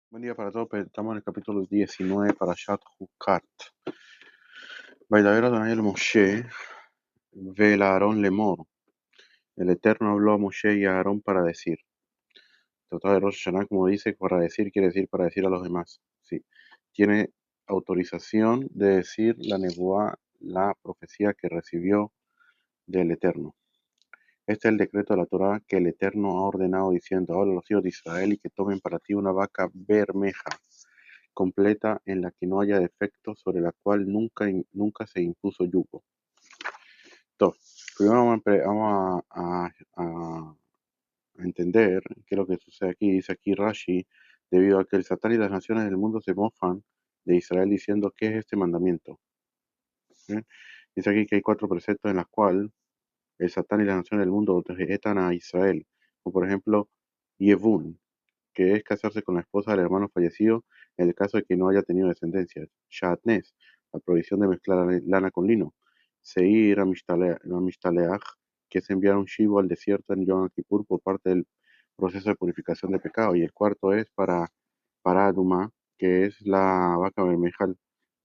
Buen día para todos, estamos en el capítulo 19 para Shat Hukat. Bailadero Adonai el Moshe, Vel Aarón Lemor. El Eterno habló a Moshe y a Aarón para decir. Tratado de Rosh Hashanah, como dice, para decir quiere decir para decir a los demás. Sí. Tiene autorización de decir la nebuá, la profecía que recibió del Eterno. Este es el decreto de la Torá que el Eterno ha ordenado diciendo: ahora los hijos de Israel y que tomen para ti una vaca bermeja completa en la que no haya defecto, sobre la cual nunca se impuso yugo. Entonces, primero vamos a entender qué es lo que sucede aquí. Dice aquí Rashi: debido a que el Satán y las naciones del mundo se mofan de Israel diciendo: ¿qué es este mandamiento? ¿Bien? Dice aquí que hay 4 preceptos en los cuales el Satán y las naciones del mundo rejetan a Israel, como por ejemplo Yevun, que es casarse con la esposa del hermano fallecido en el caso de que no haya tenido descendencia. Shatnez, la prohibición de mezclar lana con lino. Seir Amistaleach, que es enviar un shivo al desierto en Yom Kippur por parte del proceso de purificación de pecado. Y el cuarto es para Aduma, que es la vaca bermeja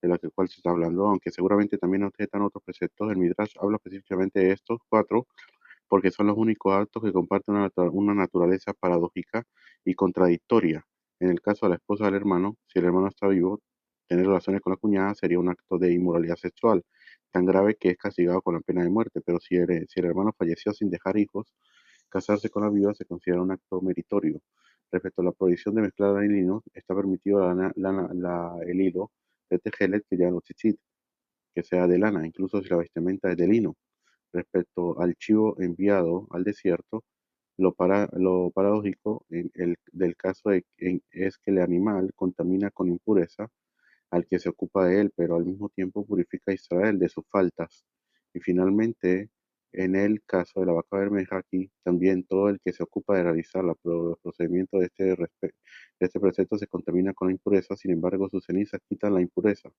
de la cual se está hablando, aunque seguramente también están otros preceptos. El Midrash habla específicamente de estos 4 porque son los únicos actos que comparten una naturaleza paradójica y contradictoria. En el caso de la esposa del hermano, si el hermano está vivo, tener relaciones con la cuñada sería un acto de inmoralidad sexual, tan grave que es castigado con la pena de muerte, pero si el hermano falleció sin dejar hijos, casarse con la viuda se considera un acto meritorio. Respecto a la prohibición de mezclar el lino, está permitido el hilo de tejelet que llevan los tzitzit, que sea de lana, incluso si la vestimenta es de lino. Respecto al chivo enviado al desierto, lo paradójico del caso es que el animal contamina con impureza al que se ocupa de él, pero al mismo tiempo purifica a Israel de sus faltas. Y finalmente, en el caso de la vaca bermeja, aquí también todo el que se ocupa de realizar los procedimientos de este precepto se contamina con la impureza, sin embargo sus cenizas quitan la impureza.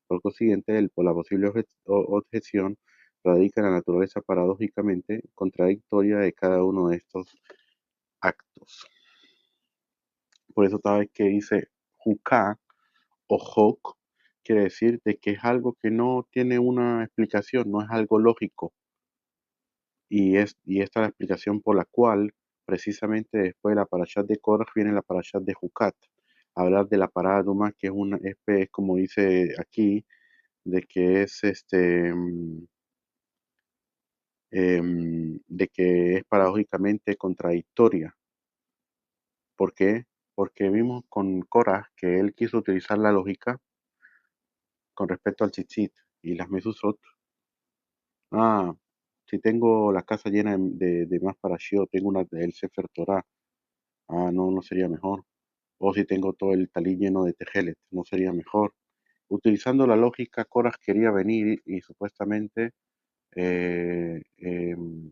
Por consiguiente, la posible objeción radica en la naturaleza paradójicamente contradictoria de cada uno de estos actos. Por eso cada vez que dice juká o hok, quiere decir de que es algo que no tiene una explicación, no es algo lógico. Y esta es la explicación por la cual, precisamente después de la parashat de Korach, viene la parashat de Jucat. Hablar de la parada Duma, que es como dice aquí, de que es de que es paradójicamente contradictoria. ¿Por qué? Porque vimos con Korah que él quiso utilizar la lógica con respecto al tzitzit y las mezuzot. Ah, si tengo la casa llena de más parashiot, tengo el Sefer Torah, no sería mejor. O si tengo todo el talí lleno de tejelet, no sería mejor. Utilizando la lógica, Korah quería venir y supuestamente eh, em,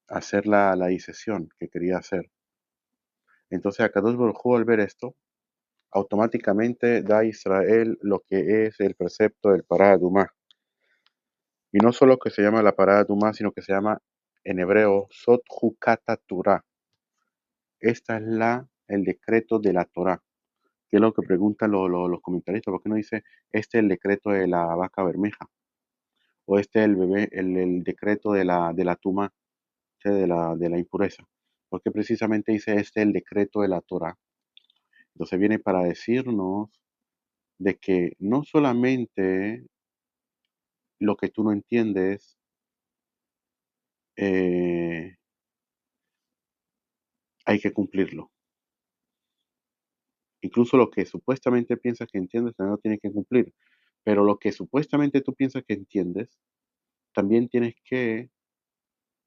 hacer la disección que quería hacer. Entonces Akadosh Baruj Hu, al ver esto, automáticamente da a Israel lo que es el precepto del Pará Dumá. Y no solo que se llama la Pará Dumá, sino que se llama en hebreo Sot Hukata Torah. Esta es el decreto de la Torah, que es lo que preguntan los comentaristas. ¿Por qué no dice este es el decreto de la vaca bermeja? O este es el decreto de la tuma, de la impureza. Porque precisamente dice este es el decreto de la Torah. Entonces viene para decirnos de que no solamente lo que tú no entiendes eh, hay que cumplirlo. Incluso lo que supuestamente piensas que entiendes también lo tienes que cumplir. Pero lo que supuestamente tú piensas que entiendes, también tienes que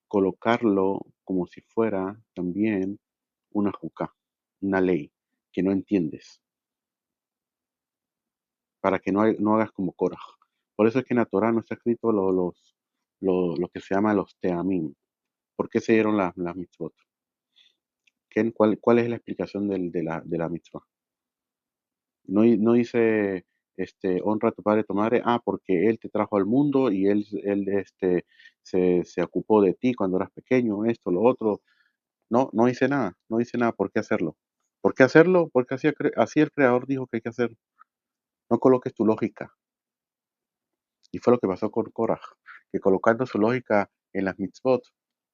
colocarlo como si fuera también una juca, una ley que no entiendes, para que no hagas como Korah. Por eso es que en la Torah no está escrito lo que se llama los teamim. ¿Por qué se dieron las mitzvot? ¿Cuál es la explicación de la mitzvah? No dice, honra a tu padre y tu madre, porque él te trajo al mundo y él se ocupó de ti cuando eras pequeño, esto, lo otro. No dice nada, no dice nada por qué hacerlo. ¿Por qué hacerlo? Porque así el creador dijo que hay que hacer. No coloques tu lógica. Y fue lo que pasó con Korah, que colocando su lógica en las mitzvot,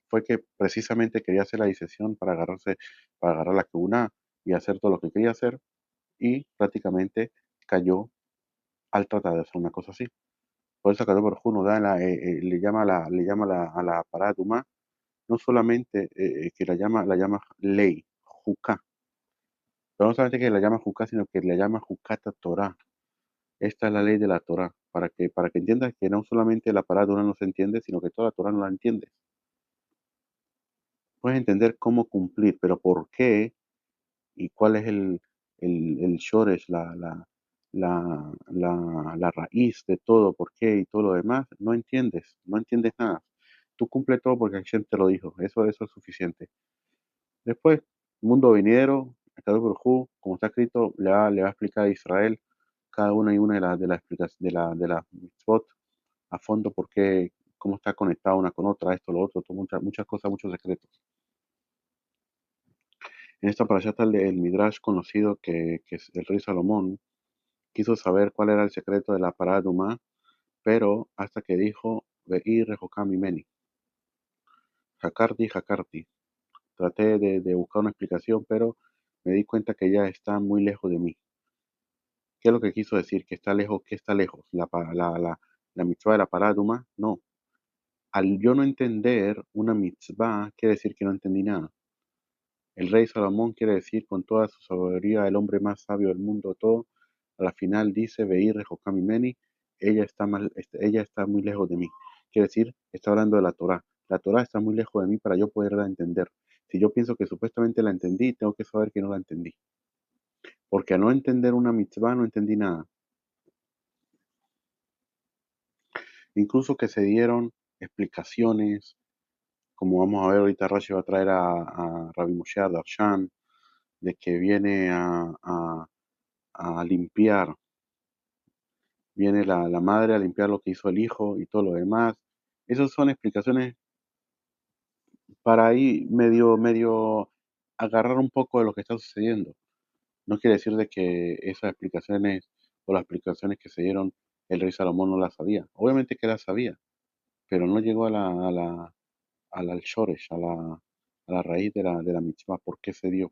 fue que precisamente quería hacer la disección para agarrar la Keuna y hacer todo lo que quería hacer, y prácticamente cayó al tratar de hacer una cosa así. Por eso Kadosh Baruj Hu nos da le llama a la parada Tumá, no solamente que la llama ley, juká, pero no solamente que la llama juká, sino que la llama jukata Torah. Esta es la ley de la Torah, para que entiendas que no solamente la parada Tumá no se entiende, sino que toda la Torah no la entiende. Puedes entender cómo cumplir, pero por qué y cuál es el shoresh, la raíz de todo, por qué y todo lo demás, no entiendes nada. Tú cumple todo porque Hashem te lo dijo, eso es suficiente. Después, mundo venidero, Kadosh Baruj Hu, como está escrito, le va a explicar a Israel cada una y una de las de las mitzvot a fondo, por qué, cómo está conectada una con otra, esto, lo otro, muchas cosas, muchos secretos. En esta parasha está el Midrash conocido que es el rey Salomón quiso saber cuál era el secreto de la parada de Umá, pero hasta que dijo, Ve'i rehokam mimeni, Hakarti, Hakarti. Traté de buscar una explicación, pero me di cuenta que ella está muy lejos de mí. ¿Qué es lo que quiso decir? ¿Que está lejos? ¿Qué está lejos? La mitzvah de la parada de Umá? No. Al yo no entender una mitzvah, quiere decir que no entendí nada. El rey Salomón quiere decir con toda su sabiduría, el hombre más sabio del mundo, todo, a la final dice, Veí Meni, ella está muy lejos de mí. Quiere decir, está hablando de la Torá. La Torá está muy lejos de mí para yo poderla entender. Si yo pienso que supuestamente la entendí, tengo que saber que no la entendí. Porque a no entender una mitzvah no entendí nada. Incluso que se dieron explicaciones, como vamos a ver ahorita, Rashi va a traer a Rabbi Moshe Darshan, de que viene a limpiar, viene la madre a limpiar lo que hizo el hijo y todo lo demás. Esas son explicaciones para ahí medio agarrar un poco de lo que está sucediendo. No quiere decir de que esas explicaciones o las explicaciones que se dieron el rey Salomón no las sabía. Obviamente que las sabía, pero no llegó al shoresh, a la raíz de la mitzvah. ¿Por qué se dio?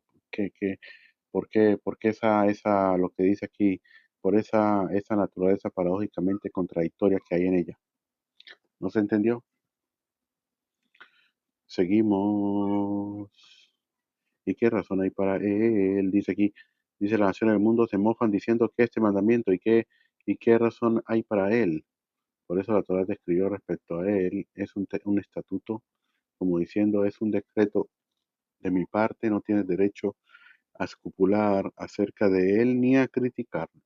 Por qué lo que dice aquí, por esa naturaleza paradójicamente contradictoria que hay en ella? ¿No se entendió? Seguimos. ¿Y qué razón hay para él? Dice aquí, dice las naciones del mundo se mofan diciendo que este mandamiento y qué razón hay para él. Por eso la Torah describió respecto a él, es un estatuto, como diciendo, es un decreto de mi parte, no tienes derecho a escopular acerca de él ni a criticarlo.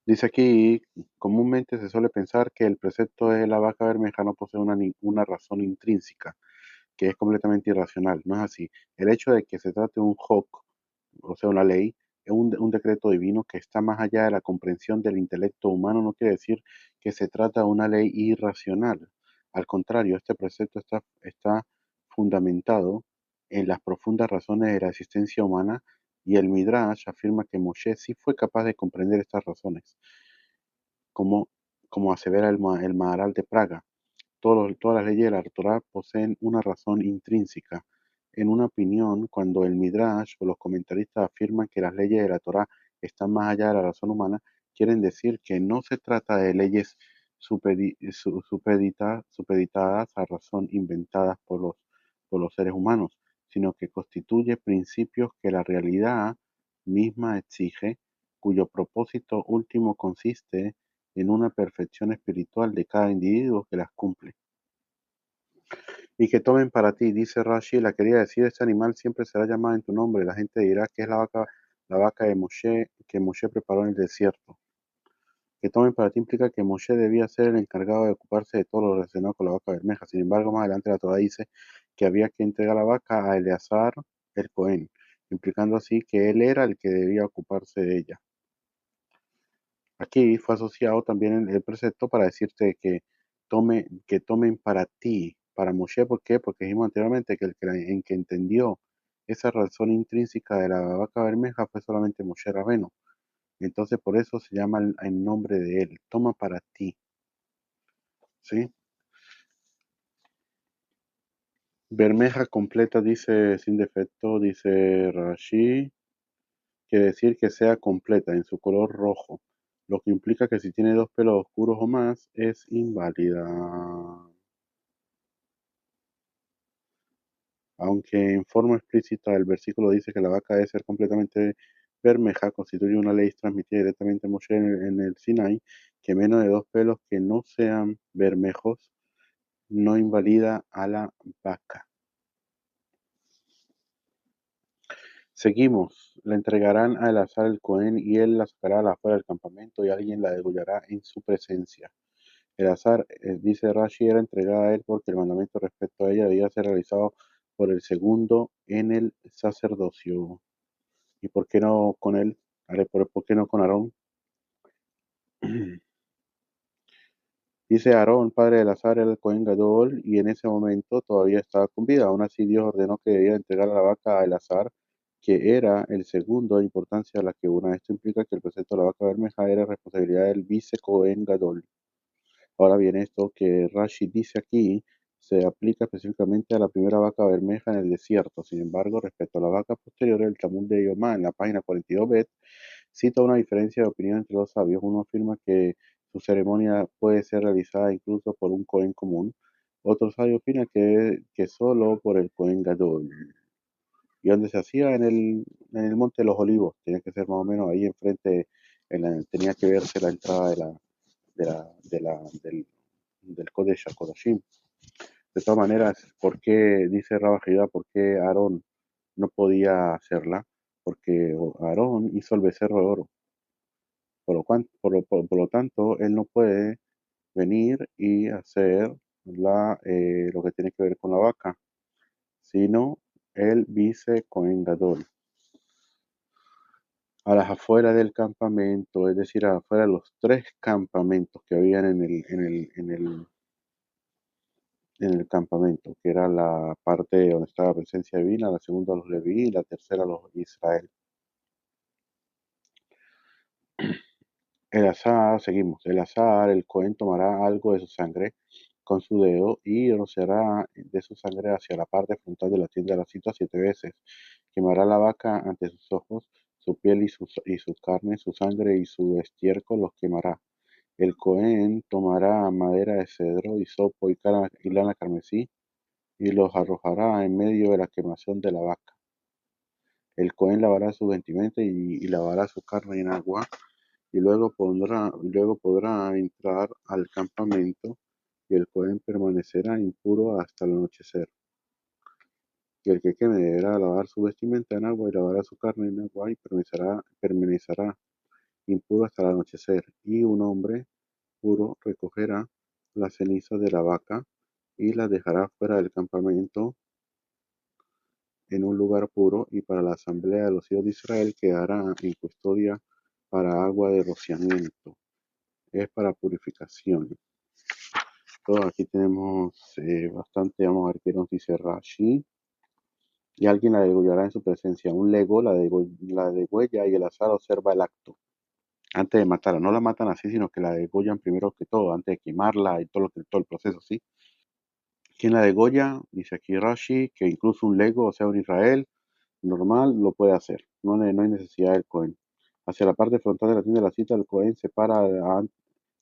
Dice aquí, comúnmente se suele pensar que el precepto de la vaca bermeja no posee una razón intrínseca, que es completamente irracional. No es así. El hecho de que se trate de un hok, o sea, una ley, es un decreto divino que está más allá de la comprensión del intelecto humano, no quiere decir que se trata de una ley irracional. Al contrario, este precepto está fundamentado en las profundas razones de la existencia humana, y el Midrash afirma que Moshe sí fue capaz de comprender estas razones, como, como asevera el Maharal de Praga. Todas las leyes de la Torá poseen una razón intrínseca. En una opinión, cuando el Midrash o los comentaristas afirman que las leyes de la Torá están más allá de la razón humana, quieren decir que no se trata de leyes supeditadas a razón inventadas por los seres humanos, sino que constituye principios que la realidad misma exige, cuyo propósito último consiste en una perfección espiritual de cada individuo que las cumple. Y que tomen para ti, dice Rashi, la quería decir, este animal siempre será llamado en tu nombre, la gente dirá que es la vaca de Moshe, que Moshe preparó en el desierto. Que tomen para ti implica que Moshe debía ser el encargado de ocuparse de todo lo relacionado con la vaca bermeja. Sin embargo, más adelante la Torah dice que había que entregar la vaca a Eleazar el Cohen, implicando así que él era el que debía ocuparse de ella. Aquí fue asociado también el precepto para decirte que tomen para ti, para Moshe. ¿Por qué? Porque dijimos anteriormente que en que entendió esa razón intrínseca de la vaca bermeja fue solamente Moshe Rabeno. Entonces por eso se llama el nombre de él. Toma para ti. ¿Sí? Bermeja completa dice sin defecto, dice Rashi, quiere decir que sea completa en su color rojo, lo que implica que si tiene dos pelos oscuros o más es inválida. Aunque en forma explícita el versículo dice que la vaca debe ser completamente bermeja, constituye una ley transmitida directamente a Moshe en el Sinai, que menos de dos pelos que no sean bermejos no invalida a la vaca. Seguimos. Le entregarán a Eleazar el Cohen y él la sacará a la afuera del campamento y alguien la degollará en su presencia. Eleazar, dice Rashi, era entregada a él porque el mandamiento respecto a ella debía ser realizado por el segundo en el sacerdocio. ¿Y por qué no con él? ¿Por qué no con Aarón? Dice Aarón, padre de Eleazar, era el Cohen Gadol, y en ese momento todavía estaba con vida. Aún así, Dios ordenó que debía entregar a la vaca a Eleazar, que era el segundo de importancia a la que una. Esto implica que el precepto de la vaca bermeja era responsabilidad del vice Cohen Gadol. Ahora bien, esto que Rashi dice aquí se aplica específicamente a la primera vaca bermeja en el desierto. Sin embargo, respecto a la vaca posterior, el Talmud de Yomá, en la página 42b, cita una diferencia de opinión entre los sabios. Uno afirma que su ceremonia puede ser realizada incluso por un Cohen común. Otro sabio opina que solo por el Cohen Gadol. Y donde se hacía en el Monte de los Olivos, tenía que ser más o menos ahí enfrente, tenía que verse la entrada del Kodesh HaKodashim. De todas maneras, ¿por qué, dice Rabba Judá, por qué Aarón no podía hacerla? Porque Aarón hizo el becerro de oro. Por lo tanto, él no puede venir y hacer lo que tiene que ver con la vaca, sino el vice Cohen Gadol. A las afueras del campamento, es decir, afuera de los tres campamentos que habían en el campamento, que era la parte donde estaba la presencia divina, la segunda los Leví y la tercera los Israel. Eleazar, el Cohen tomará algo de su sangre con su dedo y rociará de su sangre hacia la parte frontal de la tienda de la cita 7 veces. Quemará la vaca ante sus ojos, su piel y su carne, su sangre y su estiércol los quemará. El Cohen tomará madera de cedro, hisopo y lana carmesí y los arrojará en medio de la quemación de la vaca. El Cohen lavará su vestimenta y lavará su carne en agua y luego podrá entrar al campamento y el Cohen permanecerá impuro hasta el anochecer. Y el que queme deberá lavar su vestimenta en agua y lavará su carne en agua y permanecerá impuro hasta el anochecer. Y un hombre puro recogerá las cenizas de la vaca y las dejará fuera del campamento en un lugar puro, y para la asamblea de los hijos de Israel quedará en custodia para agua de rociamiento. Es para purificación. Todo aquí tenemos bastante, vamos a ver qué nos dice Rashi. Y alguien la degollará en su presencia. Un lego la degüella y el azar observa el acto. Antes de matarla, no la matan así, sino que la degollan primero que todo, antes de quemarla y todo el proceso, ¿sí? Quien la degolla, dice aquí Rashi, que incluso un lego, o sea, un Israel normal, lo puede hacer. No hay necesidad del Cohen. Hacia la parte frontal de la tienda de la cita, el Cohen se para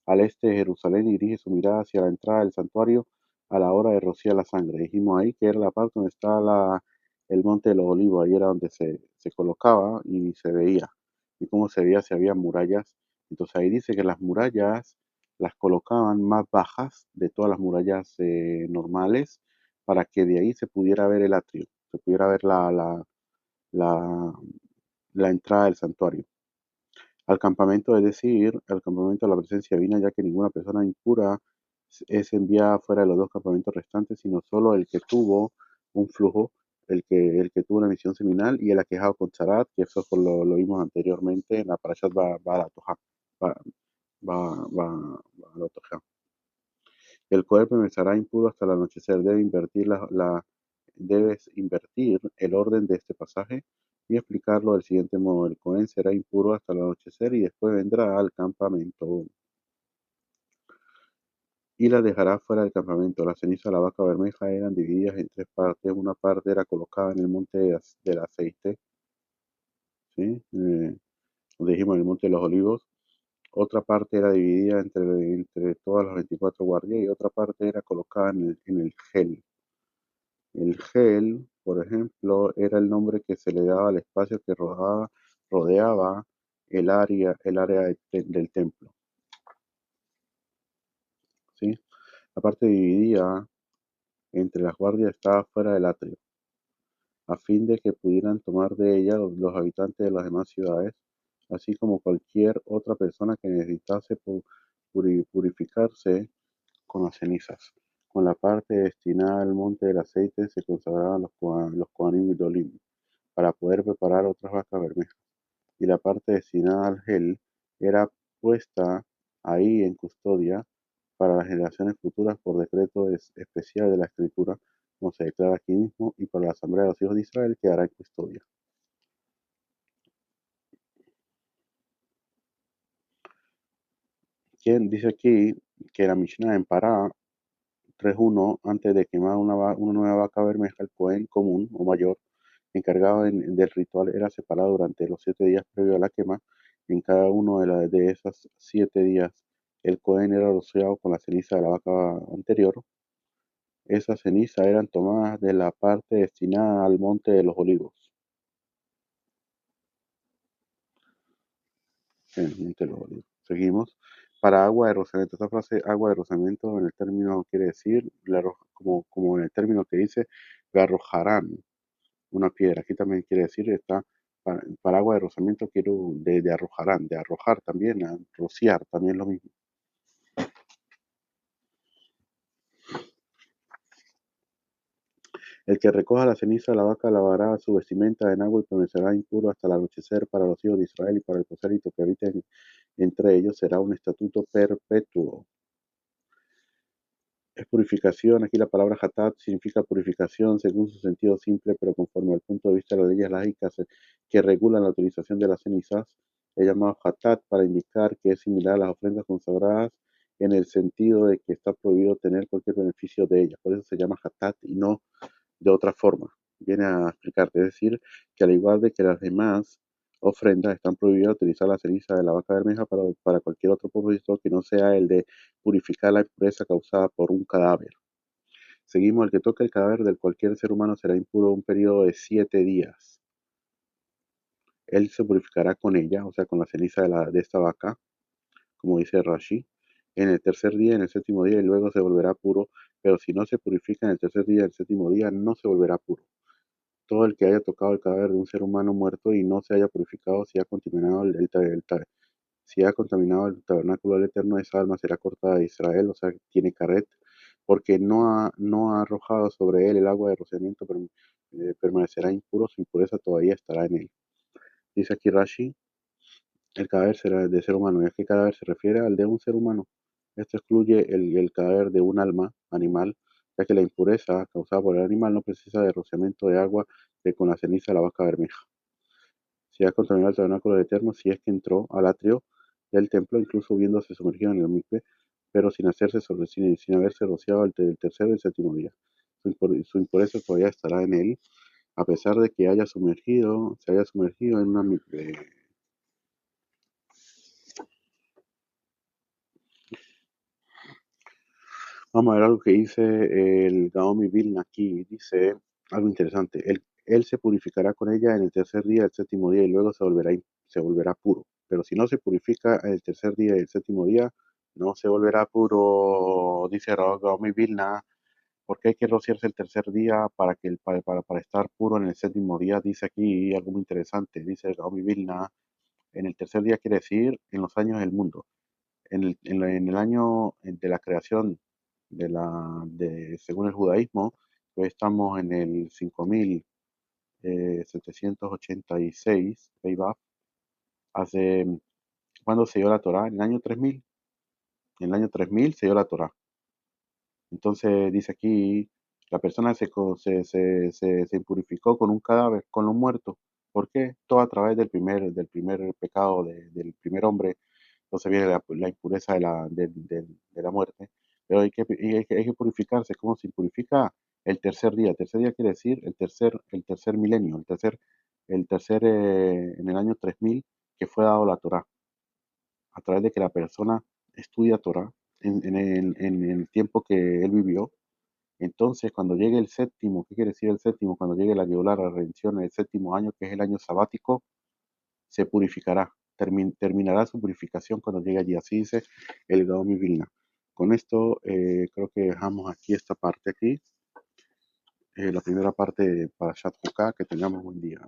al este de Jerusalén y dirige su mirada hacia la entrada del santuario a la hora de rociar la sangre. Dijimos ahí que era la parte donde está el monte de los olivos, ahí era donde se colocaba y se veía. Y cómo se veía si había murallas. Entonces ahí dice que las murallas las colocaban más bajas de todas las murallas normales para que de ahí se pudiera ver el atrio, se pudiera ver la, la entrada del santuario al campamento, es decir, al campamento de la presencia divina, ya que ninguna persona impura es enviada fuera de los dos campamentos restantes, sino solo el que tuvo un flujo, el que tuvo una misión seminal y el aquejado con Charat, que eso lo vimos anteriormente en la Parashat Balatoja. El cuerpo permanecerá impuro hasta el anochecer, debe invertir debes invertir el orden de este pasaje y explicarlo del siguiente modo: el Cohen será impuro hasta el anochecer y después vendrá al campamento y la dejará fuera del campamento. Las cenizas de la vaca bermeja eran divididas en tres partes. Una parte era colocada en el monte del aceite, ¿sí? Donde dijimos, en el monte de los olivos. Otra parte era dividida entre todas las 24 guardias y otra parte era colocada en el gel. El gel, por ejemplo, era el nombre que se le daba al espacio que rodeaba el área del templo, ¿sí? La parte dividida entre las guardias estaba fuera del atrio, a fin de que pudieran tomar de ella los habitantes de las demás ciudades, así como cualquier otra persona que necesitase purificarse con las cenizas. Con la parte destinada al monte del aceite se consagraban los Kohanim Gedolim para poder preparar otras vacas bermejas, y la parte destinada al gel era puesta ahí en custodia para las generaciones futuras por decreto especial de la Escritura, como se declara aquí mismo, y para la Asamblea de los Hijos de Israel quedará en custodia. Quien dice aquí que la Mishnah en Pará 3:1, antes de quemar una nueva vaca bermeja, el Cohen común o mayor, encargado del ritual, era separado durante los 7 días previos a la quema. En cada uno de esos 7 días, el Cohen era rociado con la ceniza de la vaca anterior. Esas cenizas eran tomadas de la parte destinada al monte de los olivos. En el monte de los olivos. Seguimos. Para agua de rozamiento. Esta frase, agua de rozamiento, en el término quiere decir, como en el término que dice, le arrojarán una piedra. Aquí también quiere decir, para agua de rozamiento, quiero de arrojarán, de arrojar también, a rociar, también lo mismo. El que recoja la ceniza de la vaca lavará su vestimenta en agua y permanecerá impuro hasta el anochecer. Para los hijos de Israel y para el prosélito que habiten entre ellos será un estatuto perpetuo. Es purificación. Aquí la palabra hatat significa purificación según su sentido simple, pero conforme al punto de vista de las leyes lógicas que regulan la utilización de las cenizas, es llamado hatat para indicar que es similar a las ofrendas consagradas en el sentido de que está prohibido tener cualquier beneficio de ellas. Por eso se llama hatat y no de otra forma. Viene a explicarte, es decir, que al igual de que las demás ofrendas, están prohibidas utilizar la ceniza de la vaca bermeja para cualquier otro propósito que no sea el de purificar la impureza causada por un cadáver. Seguimos: el que toque el cadáver de cualquier ser humano será impuro un periodo de 7 días. Él se purificará con ella, o sea, con la ceniza de esta vaca, como dice Rashi, en el tercer día, en el séptimo día, y luego se volverá puro. Pero si no se purifica en el tercer día, el séptimo día, no se volverá puro. Todo el que haya tocado el cadáver de un ser humano muerto y no se haya purificado, si ha contaminado el tabernáculo del Eterno, esa alma será cortada de Israel, o sea, tiene caret, porque no ha arrojado sobre él el agua de rociamiento, permanecerá impuro, su impureza todavía estará en él. Dice aquí Rashi: el cadáver será de ser humano. ¿Y a qué cadáver se refiere? Al de un ser humano. Esto excluye el cadáver de un alma animal, ya que la impureza causada por el animal no precisa de rociamiento de agua con la ceniza de la vaca bermeja. Si ha contaminado el tabernáculo del Eterno, si es que entró al atrio del templo, incluso hubiéndose sumergido en el mikve, pero sin haberse rociado el tercer y el séptimo día. Su impureza todavía estará en él, a pesar de que se haya sumergido en una mikve. Vamos a ver algo que dice el Gaomi Vilna aquí. Dice algo interesante. Él se purificará con ella en el tercer día, el séptimo día, y luego se volverá puro. Pero si no se purifica en el tercer día y el séptimo día, no se volverá puro, dice Gaomi Vilna. Porque hay que rociarse el tercer día para estar puro en el séptimo día? Dice aquí algo muy interesante. Dice Gaomi Vilna: en el tercer día quiere decir en los años del mundo. En el año de la creación según el judaísmo, pues estamos en el 5786, Beibaf. Hace, ¿Cuándo se dio la Torá? En el año 3000. En el año 3000 se dio la Torá. Entonces dice aquí La persona se impurificó con un cadáver, con un muerto. ¿Por qué? Todo a través del primer pecado del primer hombre. Entonces viene la impureza de la muerte. Pero hay que purificarse. ¿Cómo se purifica? El tercer día. El tercer día quiere decir el tercer milenio, en el año 3000 que fue dado la Torá, a través de que la persona estudia Torá en el tiempo que él vivió. Entonces, cuando llegue el séptimo, ¿qué quiere decir el séptimo? Cuando llegue la Geulá, la redención, en el séptimo año, que es el año sabático, se purificará, terminará su purificación cuando llegue allí. Así dice el Gaón Vilna. Con esto creo que dejamos aquí esta parte aquí, la primera parte para Shat Hukah. Que tengamos buen día.